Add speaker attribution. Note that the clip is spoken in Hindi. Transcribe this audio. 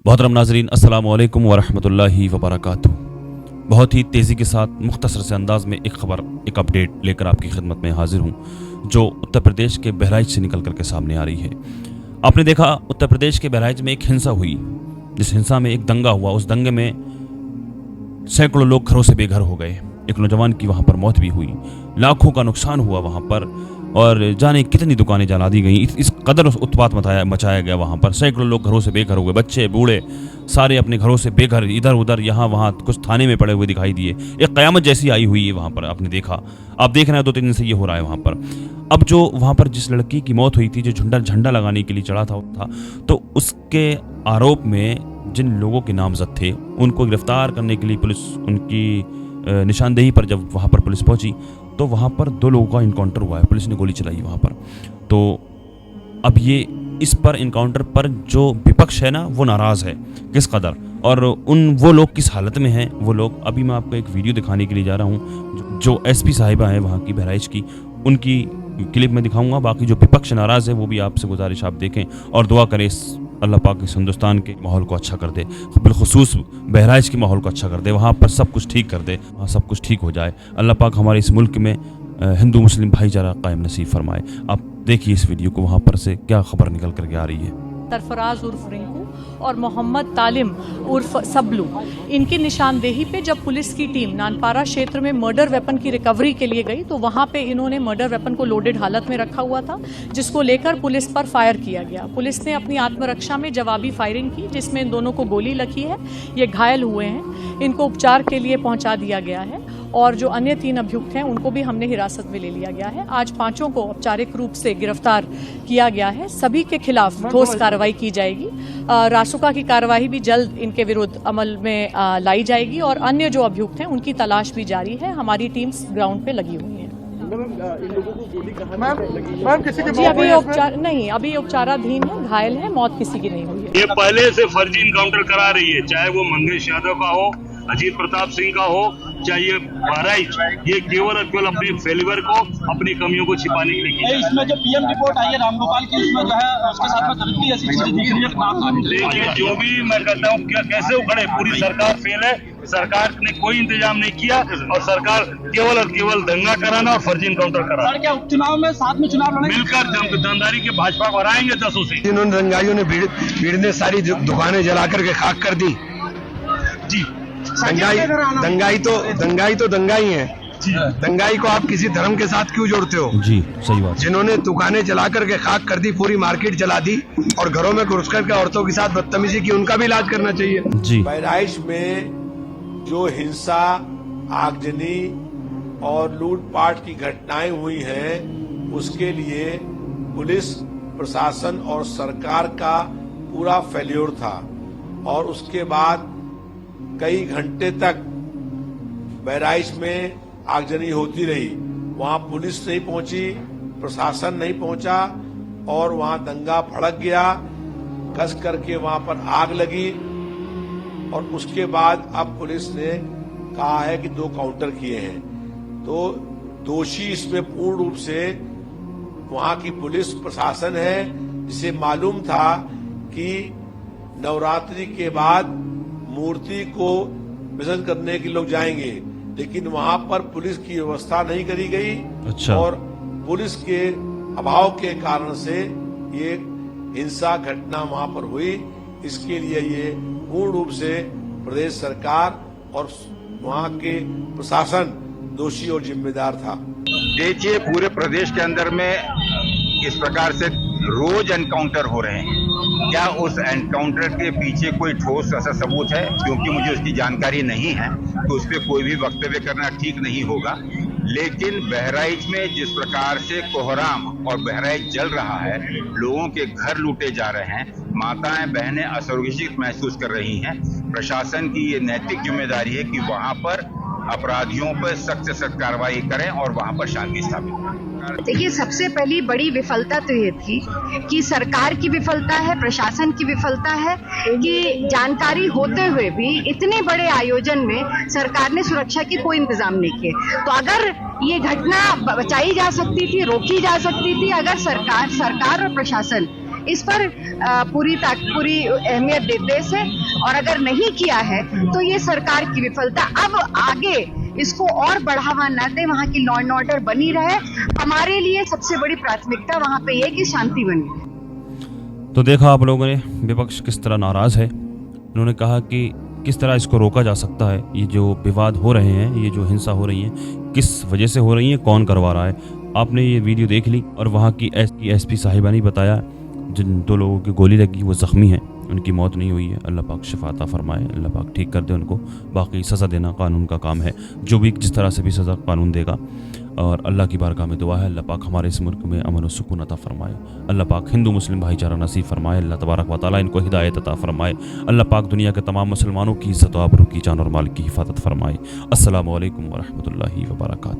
Speaker 1: मोहतरम नाजरीन, अस्सलाम वालेकुम वरहमतुल्लाहि वबरकातुहू। बहुत ही तेज़ी के साथ मुख्तसर से अंदाज में एक खबर, एक अपडेट लेकर आपकी खिदमत में हाजिर हूँ, जो उत्तर प्रदेश के बहराइच से निकल करके सामने आ रही है। आपने देखा, उत्तर प्रदेश के बहराइच में एक हिंसा हुई, जिस हिंसा में एक दंगा हुआ। उस दंगे में सैकड़ों लोग घरों से बेघर हो गए। एक नौजवान की वहाँ पर मौत भी हुई, लाखों का नुकसान हुआ वहाँ पर, और जाने कितनी दुकानें जला दी गई। इस कदर उत्पात मचाया गया वहाँ पर। सैकड़ों लोग घरों से बेघर हो गए, बच्चे बूढ़े सारे अपने घरों से बेघर, इधर उधर यहाँ वहाँ, कुछ थाने में पड़े हुए दिखाई दिए। एक क़यामत जैसी आई हुई है वहाँ पर। आपने देखा, आप देख रहे हैं 2-3 दिन से ये हो रहा है वहाँ पर। अब जो वहाँ पर जिस लड़की की मौत हुई थी, जो झंडा लगाने के लिए चढ़ा था, तो उसके आरोप में जिन लोगों के नामजद थे, उनको गिरफ्तार करने के लिए पुलिस, उनकी निशानदेही पर जब वहाँ पर पुलिस पहुँची, तो वहाँ पर 2 लोगों का इनकाउंटर हुआ है। पुलिस ने गोली चलाई वहाँ पर। तो अब ये इस पर इनकाउंटर पर जो विपक्ष है ना, वो नाराज़ है किस कदर, और वो लोग किस हालत में हैं। वो लोग, अभी मैं आपको एक वीडियो दिखाने के लिए जा रहा हूँ, जो एसपी साहिबा हैं वहाँ की, बहराइच की, उनकी क्लिप में दिखाऊंगा। बाकी जो विपक्ष नाराज़ है, वो भी आपसे गुजारिश आप देखें और दुआ करें अल्लाह पाक इस हिंदुस्तान के माहौल को अच्छा कर दे, बिलखुसूस बहराइच के माहौल को अच्छा कर दे, वहाँ पर सब कुछ ठीक कर दे, वहाँ सब कुछ ठीक हो जाए। अल्लाह पाक हमारे इस मुल्क में हिंदू मुस्लिम भाईचारा कायम नसीब फरमाए। आप देखिए इस वीडियो को, वहाँ पर से क्या खबर निकल करके आ रही है।
Speaker 2: सरफराज उर्फ रिंकू और मोहम्मद तालिम उर्फ सबलू, इनकी निशानदेही पे जब पुलिस की टीम नानपारा क्षेत्र में मर्डर वेपन की रिकवरी के लिए गई, तो वहाँ पे इन्होंने मर्डर वेपन को लोडेड हालत में रखा हुआ था, जिसको लेकर पुलिस पर फायर किया गया। पुलिस ने अपनी आत्मरक्षा में जवाबी फायरिंग की, जिसमें इन दोनों को गोली लगी है। ये घायल हुए हैं, इनको उपचार के लिए पहुँचा दिया गया है, और जो अन्य 3 अभियुक्त हैं उनको भी हमने हिरासत में ले लिया गया है। आज 5 को औपचारिक रूप से गिरफ्तार किया गया है। सभी के खिलाफ ठोस कार्रवाई की जाएगी। रासुका की कार्रवाई भी जल्द इनके विरुद्ध अमल में लाई जाएगी, और अन्य जो अभियुक्त हैं उनकी तलाश भी जारी है। हमारी टीम्स ग्राउंड पे लगी हुई हैं।
Speaker 3: इन लोगों को गोली कहाँ किसी के
Speaker 2: जी अभी उपचार नहीं, अभी उपचाराधीन है, घायल है, मौत किसी की नहीं हुई है।
Speaker 4: ये पहले से फर्जी इनकाउंटर करा रही है, चाहे वो मंगेश यादव का हो, अजीत प्रताप सिंह का हो, चाहे ये बहराइच, ये केवल और केवल अपने फेलिवर को, अपनी कमियों को छिपाने के लिए।
Speaker 5: इसमें जो पीएम रिपोर्ट आई है रामगोपाल की, उसमें जो है उसके साथ में धमकी ऐसी चीजें दिख रही है।
Speaker 4: देखिए, जो भी मैं कहता हूँ, क्या कैसे उखड़े, पूरी सरकार फेल है। सरकार ने कोई इंतजाम नहीं किया, और सरकार केवल और केवल दंगा कराना और फर्जी इनकाउंटर कराना।
Speaker 5: क्या उपचुनाव में साथ में चुनाव लड़ेंगे?
Speaker 4: मिलकर दमदारी के भाजपा को हराएंगे 10 से।
Speaker 6: जिन्होंने दंगाइयों ने भीड़ ने सारी दुकानें जला करके खाक कर दी।
Speaker 4: जी,
Speaker 6: दंगाई तो दंगाई है। दंगाई को आप किसी धर्म के साथ क्यों जोड़ते हो?
Speaker 1: जी सही बात।
Speaker 6: जिन्होंने दुकानें जला करके खाक कर दी, पूरी मार्केट जला दी, और घरों में घुस करके औरतों के साथ बदतमीजी की, उनका भी इलाज करना चाहिए।
Speaker 1: जी,
Speaker 3: बहराइच में जो हिंसा, आगजनी और लूटपाट की घटनाएं हुई हैं, उसके लिए पुलिस प्रशासन और सरकार का पूरा फेल्योर था, और उसके बाद कई घंटे तक बहराइच में आगजनी होती रही। वहां पुलिस नहीं पहुंची, प्रशासन नहीं पहुंचा, और वहां दंगा भड़क गया, कस करके वहां पर आग लगी। और उसके बाद अब पुलिस ने कहा है कि 2 काउंटर किए हैं। तो दोषी इसमें पूर्ण रूप से वहां की पुलिस प्रशासन है, जिसे मालूम था कि नवरात्रि के बाद मूर्ति को विसर्जन करने के लोग जाएंगे, लेकिन वहां पर पुलिस की व्यवस्था नहीं करी गई।
Speaker 1: अच्छा।
Speaker 3: और पुलिस के अभाव के कारण से ये हिंसा घटना वहां पर हुई। इसके लिए ये पूर्ण रूप से प्रदेश सरकार और वहां के प्रशासन दोषी और जिम्मेदार था।
Speaker 7: देखिए, पूरे प्रदेश के अंदर में इस प्रकार से रोज एनकाउंटर हो रहे हैं। क्या उस एनकाउंटर के पीछे कोई ठोस ऐसा सबूत है? क्योंकि मुझे उसकी जानकारी नहीं है, तो उस पर कोई भी वक्तव्य करना ठीक नहीं होगा। लेकिन बहराइच में जिस प्रकार से कोहराम और बहराइच जल रहा है, लोगों के घर लूटे जा रहे हैं, माताएं बहनें असुरक्षित महसूस कर रही हैं, प्रशासन की ये नैतिक जिम्मेदारी है कि वहां पर अपराधियों पर सख्त से सख्त कार्रवाई करें और वहां पर शांति स्थापित करें।
Speaker 8: देखिए, सबसे पहली बड़ी विफलता तो ये थी कि सरकार की विफलता है, प्रशासन की विफलता है कि जानकारी होते हुए भी इतने बड़े आयोजन में सरकार ने सुरक्षा के कोई इंतजाम नहीं किए। तो अगर ये घटना बचाई जा सकती थी, रोकी जा सकती थी, अगर सरकार और प्रशासन इस पर पूरी अहमियत देते से, और अगर नहीं किया है तो ये सरकार की विफलता। अब आगे इसको और बढ़ावा न दे, वहाँ की लॉ एंड ऑर्डर बनी रहे। हमारे लिए सबसे बड़ी प्राथमिकता वहाँ पे ये कि शांति बनी रहे।
Speaker 1: तो देखा आप लोगों ने विपक्ष किस तरह नाराज़ है। उन्होंने कहा कि किस तरह इसको रोका जा सकता है। ये जो विवाद हो रहे हैं, ये जो हिंसा हो रही है, किस वजह से हो रही है, कौन करवा रहा है। आपने ये वीडियो देख ली और वहाँ की एसपी साहिबा ने बताया जिन 2 लोगों की गोली लगी वो ज़ख्मी हैं, उनकी मौत नहीं हुई है। अल्लाह पाक शिफा अता फरमाए, अल्लाह पाक ठीक कर दे उनको। बाकी सज़ा देना कानून का काम है, जो भी जिस तरह से भी सज़ा कानून देगा। और अल्लाह की बारगाह में दुआ है अल्लाह पाक हमारे इस मुल्क में अमन और सुकून अता फरमाए। अल्लाह पाक हिंदू मुस्लिम भाईचारा नसीब फरमाए। अल्लाह तबारक व तआला इनको हिदायत अता फरमाए। अल्लाह पाक दुनिया के तमाम मुसलमानों की इज़्ज़त व आबरू की, जान और माल की हिफाजत फरमाए। अस्सलामु अलैकुम व रहमतुल्लाहि व बरकातहू।